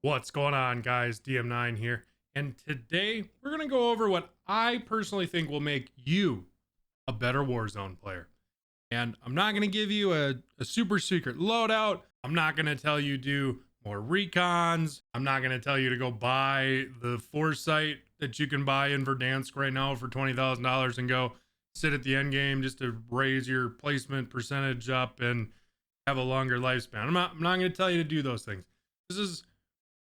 What's going on, guys? DM9 here, and today we're going to go over what I personally think will make you a better Warzone player. And I'm not going to give you a super secret loadout. I'm not going to tell you do more recons. I'm not going to tell you to go buy the foresight that you can buy in Verdansk right now for $20,000 and go sit at the end game just to raise your placement percentage up and have a longer lifespan. I'm not going to tell you to do those things. This is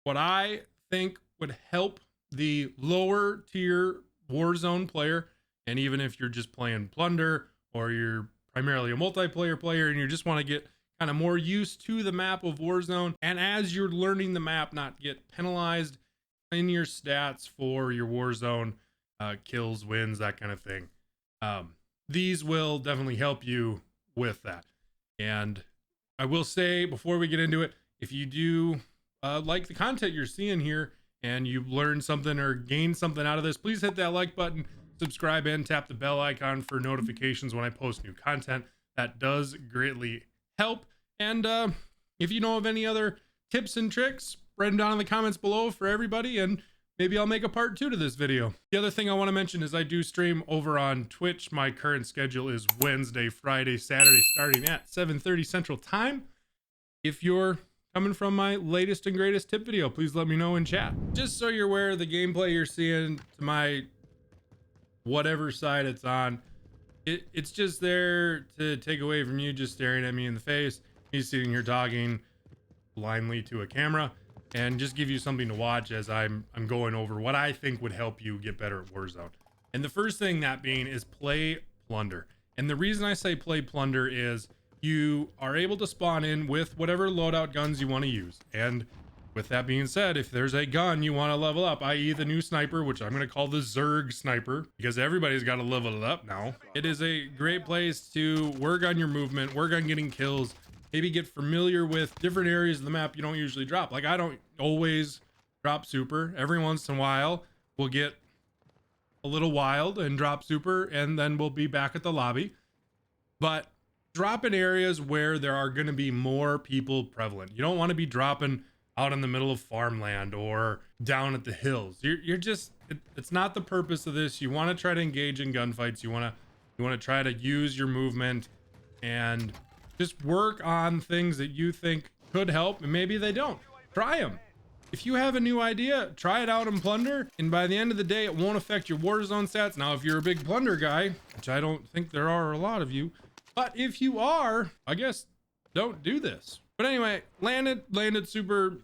what I think would help the lower tier Warzone player. And even if you're just playing Plunder or you're primarily a multiplayer player and you just want to get kind of more used to the map of Warzone, and as you're learning the map, not get penalized in your stats for your Warzone kills, wins, that kind of thing. These will definitely help you with that. And I will say before we get into it, if you do like the content you're seeing here and you learned something or gained something out of this, please hit that like button, subscribe, and tap the bell icon for notifications when I post new content. That does greatly help. And if you know of any other tips and tricks, write them down in the comments below for everybody, and maybe I'll make a part 2 to this video. The other thing I want to mention is I do stream over on Twitch. My current schedule is Wednesday, Friday, Saturday, starting at 7:30 Central Time. If you're coming from my latest and greatest tip video, please let me know in chat. Just so you're aware, the gameplay you're seeing to my whatever side it's on, it's just there to take away from you just staring at me in the face, me sitting here talking blindly to a camera, and just give you something to watch as I'm going over what I think would help you get better at Warzone. And the first thing that being is play Plunder. And the reason I say play Plunder is you are able to spawn in with whatever loadout guns you want to use. And with that being said, if there's a gun you want to level up, i.e. the new sniper, which I'm going to call the Zerg sniper, because everybody's got to level it up now, it is a great place to work on your movement, work on getting kills, maybe get familiar with different areas of the map you don't usually drop. Like, I don't always drop super. Every once in a while we'll get a little wild and drop super, and then we'll be back at the lobby. But drop in areas where there are going to be more people prevalent. You don't want to be dropping out in the middle of farmland or down at the hills. You're just it's not the purpose of this. You want to try to engage in gunfights. You want to try to use your movement and just work on things that you think could help, and maybe they don't. Try them. If you have a new idea, try it out in Plunder, and by the end of the day, it won't affect your Warzone stats. Now, if you're a big Plunder guy, which I don't think there are a lot of you, but if you are, I guess don't do this. But anyway, landed super,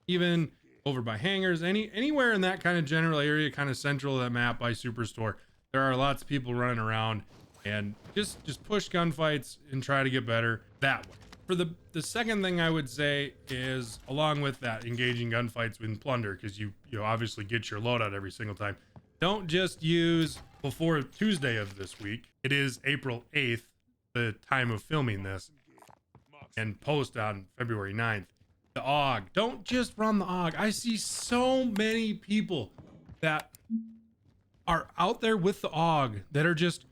even over by hangars, anywhere in that kind of general area, kind of central of that map by Superstore. There are lots of people running around, and just push gunfights and try to get better that way. For the second thing I would say is, along with that, engaging gunfights with Plunder, because you obviously get your loadout every single time. Don't just use before Tuesday of this week. It is April 8th. The time of filming this, and post on February 9th. The AUG. Don't just run the AUG. I see so many people that are out there with the AUG that are just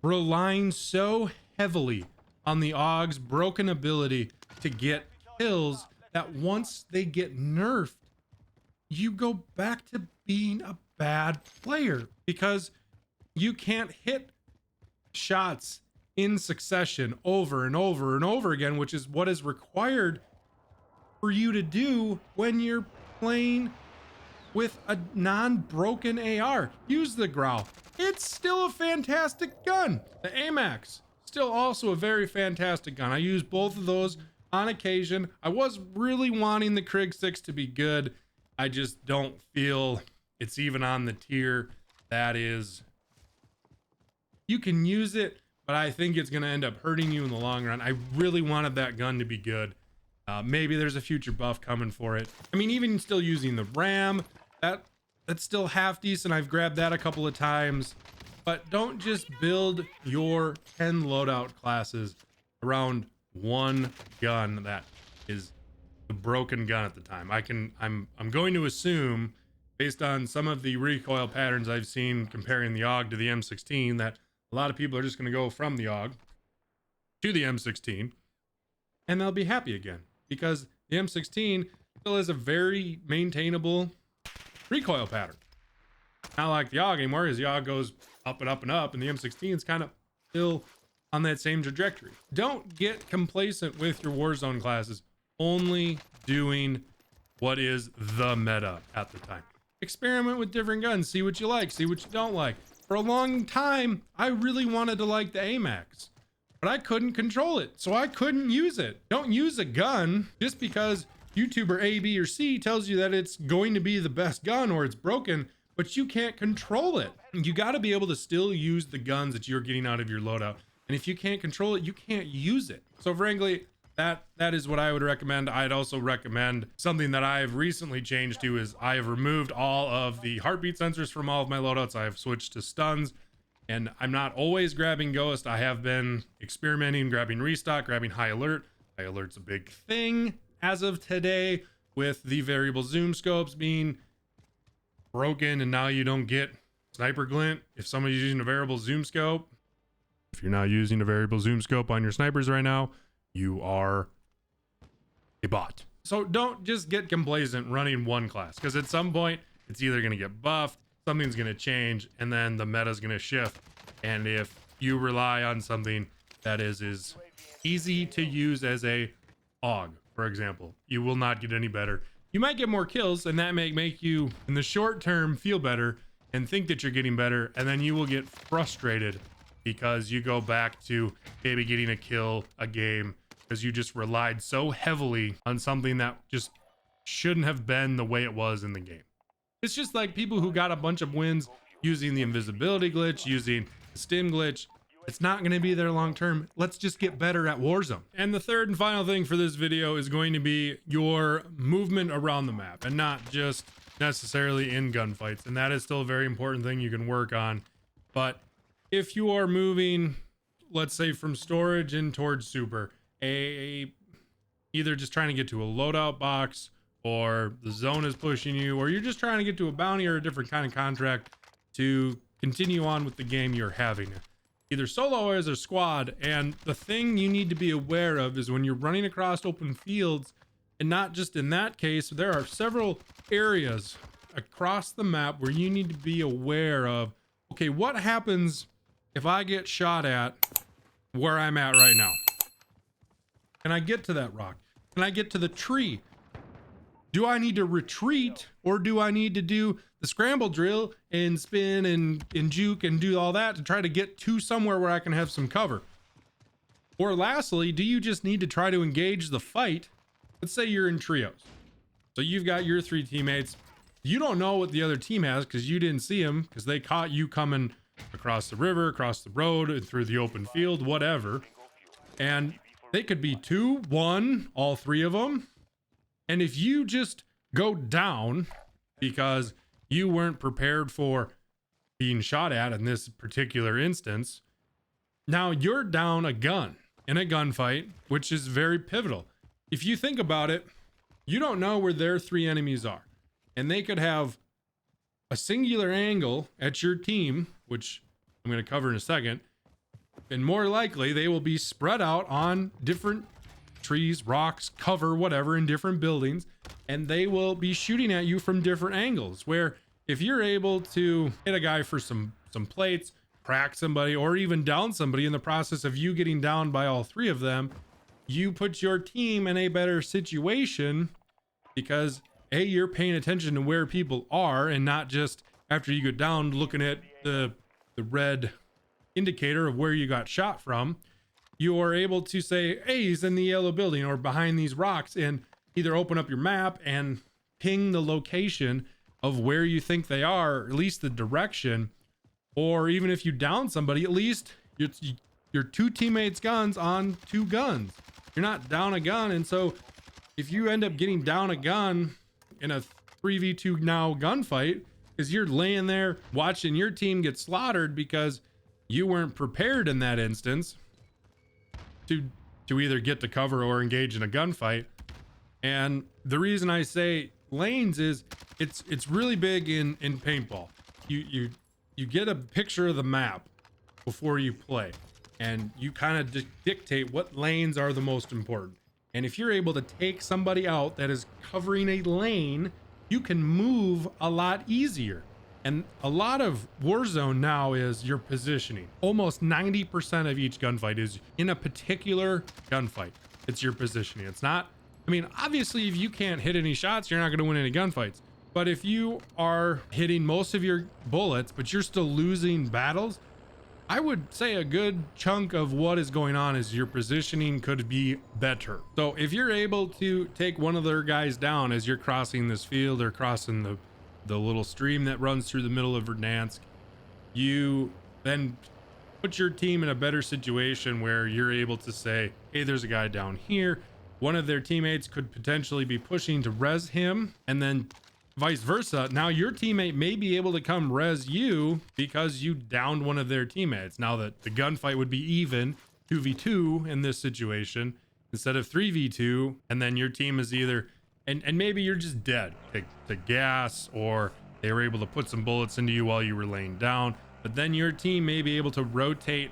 relying so heavily on the AUG's broken ability to get kills that once they get nerfed, you go back to being a bad player because you can't hit shots in succession over and over and over again, which is what is required for you to do when you're playing with a non-broken AR. Use the Growl. It's still a fantastic gun. The AMAX, still also a very fantastic gun. I use both of those on occasion. I was really wanting the Krig 6 to be good. I just don't feel it's even on the tier that is, you can use it, but I think it's going to end up hurting you in the long run. I really wanted that gun to be good. Maybe there's a future buff coming for it. I mean, even still using the RAM, that's still half decent. I've grabbed that a couple of times. But don't just build your 10 loadout classes around one gun that is the broken gun at the time. I'm going to assume, based on some of the recoil patterns I've seen comparing the AUG to the M16, that a lot of people are just going to go from the AUG to the M16 and they'll be happy again, because the M16 still has a very maintainable recoil pattern. Not like the AUG anymore, because the AUG goes up and up and up, and the M16 is kind of still on that same trajectory. Don't get complacent with your Warzone classes, only doing what is the meta at the time. Experiment with different guns, see what you like, see what you don't like. For a long time, I really wanted to like the AMAX, but I couldn't control it, so I couldn't use it. Don't use a gun just because YouTuber A, B, or C tells you that it's going to be the best gun or it's broken, but you can't control it. You got to be able to still use the guns that you're getting out of your loadout. And if you can't control it, you can't use it. So frankly, that is what I would recommend. I'd also recommend something that I've recently changed to is I have removed all of the heartbeat sensors from all of my loadouts. I have switched to stuns, and I'm not always grabbing ghost. I have been experimenting, grabbing restock, grabbing high alert. High alert's a big thing as of today with the variable zoom scopes being broken, and now you don't get sniper glint if somebody's using a variable zoom scope. If you're not using a variable zoom scope on your snipers right now, you are a bot. So don't just get complacent running one class, because at some point it's either going to get buffed, something's going to change, and then the meta is going to shift. And if you rely on something that is easy to use as a AUG, for example, you will not get any better. You might get more kills, and that may make you in the short term feel better and think that you're getting better, and then you will get frustrated because you go back to maybe getting a kill a game because you just relied so heavily on something that just shouldn't have been the way it was in the game. It's just like people who got a bunch of wins using the invisibility glitch, using the stim glitch. It's not going to be there long term. Let's just get better at Warzone. And the third and final thing for this video is going to be your movement around the map, and not just necessarily in gunfights. And that is still a very important thing you can work on. But if you are moving, let's say from storage in towards super, either just trying to get to a loadout box, or the zone is pushing you, or you're just trying to get to a bounty or a different kind of contract to continue on with the game you're having, either solo or as a squad. And the thing you need to be aware of is when you're running across open fields, and not just in that case, there are several areas across the map where you need to be aware of, okay, what happens if I get shot at where I'm at right now? Can I get to that rock? Can I get to the tree? Do I need to retreat, or do I need to do the scramble drill and spin and juke and do all that to try to get to somewhere where I can have some cover? Or lastly, do you just need to try to engage the fight? Let's say you're in trios. So you've got your 3 teammates. You don't know what the other team has because you didn't see them, because they caught you coming across the river, across the road, and through the open field, whatever. And they could be 2, 1, all 3 of them. And if you just go down because you weren't prepared for being shot at in this particular instance, now you're down a gun in a gunfight, which is very pivotal. If you think about it, you don't know where their 3 enemies are, and they could have a singular angle at your team, which I'm going to cover in a second, and more likely they will be spread out on different trees, rocks, cover, whatever, in different buildings, and they will be shooting at you from different angles. Where if you're able to hit a guy for some plates, crack somebody, or even down somebody in the process of you getting down by all 3 of them, you put your team in a better situation, because A, you're paying attention to where people are, and not just after you get down looking at the red indicator of where you got shot from. You are able to say, hey, he's in the yellow building or behind these rocks, and either open up your map and ping the location of where you think they are, or at least the direction. Or even if you down somebody, at least your 2 teammates' guns on 2 guns. You're not down a gun. And so if you end up getting down a gun in a 3v2 now gunfight, is you're laying there watching your team get slaughtered because you weren't prepared in that instance to either get to cover or engage in a gunfight. And the reason I say lanes is it's really big in paintball. You get a picture of the map before you play, and you kind of dictate what lanes are the most important. And if you're able to take somebody out that is covering a lane, you can move a lot easier. And a lot of Warzone now is your positioning. Almost 90% of each gunfight is in a particular gunfight. It's your positioning. It's not, I mean, obviously if you can't hit any shots, you're not going to win any gunfights. But if you are hitting most of your bullets, but you're still losing battles, I would say a good chunk of what is going on is your positioning could be better. So if you're able to take one of their guys down as you're crossing this field or crossing the little stream that runs through the middle of Verdansk, you then put your team in a better situation where you're able to say, hey, there's a guy down here. One of their teammates could potentially be pushing to res him, and then vice versa. Now your teammate may be able to come res you because you downed one of their teammates. Now that the gunfight would be even 2v2 in this situation instead of 3v2, and then your team is either and maybe you're just dead to gas, or they were able to put some bullets into you while you were laying down, but then your team may be able to rotate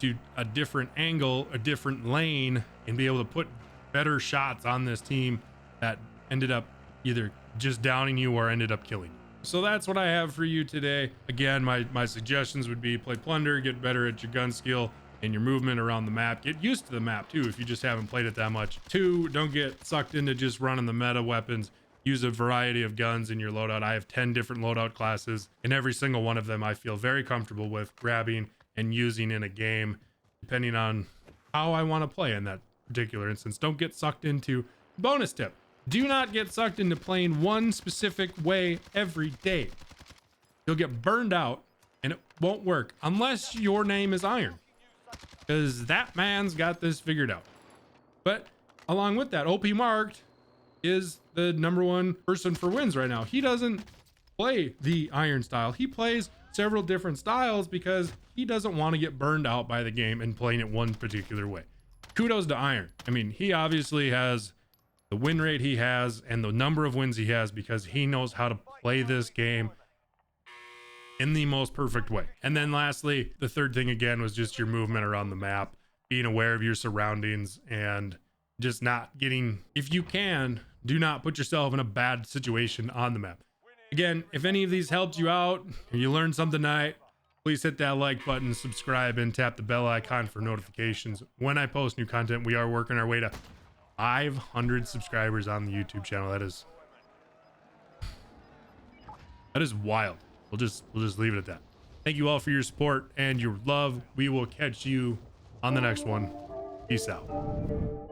to a different angle, a different lane, and be able to put better shots on this team that ended up either just downing you or ended up killing you. So that's what I have for you today. Again, my suggestions would be play Plunder, get better at your gun skill and your movement around the map. Get used to the map too if you just haven't played it that much. 2, don't get sucked into just running the meta weapons. Use a variety of guns in your loadout. I have 10 different loadout classes, and every single one of them I feel very comfortable with grabbing and using in a game, depending on how I want to play in that particular instance. Don't get sucked into, bonus tip, do not get sucked into playing one specific way every day. You'll get burned out and it won't work unless your name is Iron, because that man's got this figured out. But along with that, OP Marked is the #1 person for wins right now. He doesn't play the Iron style. He plays several different styles because he doesn't want to get burned out by the game and playing it one particular way. Kudos to Iron. I mean, he obviously has the win rate he has and the number of wins he has because he knows how to play this game in the most perfect way. And then lastly, the third thing again was just your movement around the map, being aware of your surroundings and just not getting, if you can, do not put yourself in a bad situation on the map. Again, if any of these helped you out or you learned something tonight, please hit that like button, subscribe, and tap the bell icon for notifications when I post new content. We are working our way to 500 subscribers on the YouTube channel. That is wild. We'll just leave it at that. Thank you all for your support and your love. We will catch you on the next one. Peace out.